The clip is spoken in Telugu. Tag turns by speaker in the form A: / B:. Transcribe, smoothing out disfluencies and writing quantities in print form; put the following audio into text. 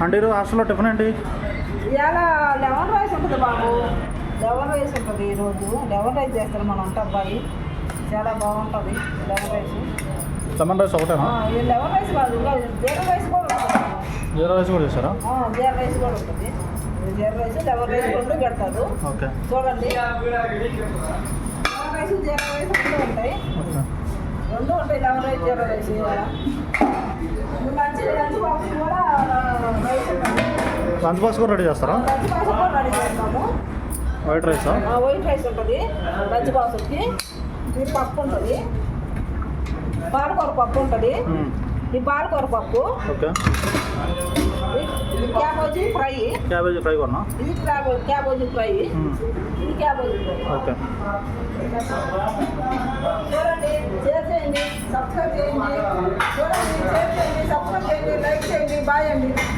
A: అంటే ఈరోజు హాస్టల్లో టిఫిన్ ఏంటి?
B: ఇవాళ లెమన్ రైస్ ఉంటుంది బాబు. లెమన్ రైస్ ఉంటుంది ఈరోజు. లెమన్ రైస్ చేస్తారు మన వంట అబ్బాయి. చాలా బాగుంటుంది లెమన్ రైస్.
A: లెమన్ రైస్ ఒకటేనా?
B: ఇది లెమన్ రైస్ కాదు, ఇంకా జీరా రైస్ కూడా ఉంటుంది.
A: జీరా రైస్ కూడా చేస్తారా?
B: జీరా రైస్ కూడా ఉంటుంది. జీరా రైస్ లెమన్ రైస్ రెండు పెడతారు.
A: ఓకే,
B: చూడండి, లెమన్ రైస్ జీరా రైస్ రెండు ఉంటాయి. రెండు ఉంటాయి, లెమన్ రైస్ జీరా రైస్. లంచ్ బాక్స్ కూడా రైస్ ఉంటుంది.
A: లంచ్ బాక్స్ కూడా రెడీ చేస్తారా?
B: లంచ్ బాక్స్ కూడా రెడీ చేస్తాము.
A: వైట్ రైసా?
B: వైట్ రైస్ ఉంటుంది లంచ్ బాక్స్కి. ఈ పప్పు ఉంటుంది, పాలకూర పప్పు ఉంటుంది. ఈ పాలకూర పప్పు.
A: ఓకే,
B: ఇది క్యాబేజీ ఫ్రై.
A: క్యాబేజీ ఫ్రై కొన్నా?
B: ఇది క్యాబేజీ ఫ్రై. ఇది క్యాబేజీ ఫ్రై.
A: ఓకే,
B: చూడండి, షేర్ చేయండి, సబ్స్క్రైబ్ చేయండి. చూడండి, షేర్ చేయండి, సబ్స్క్రైబ్ చేయండి, లైక్ చేయండి. బాయ్ అండి.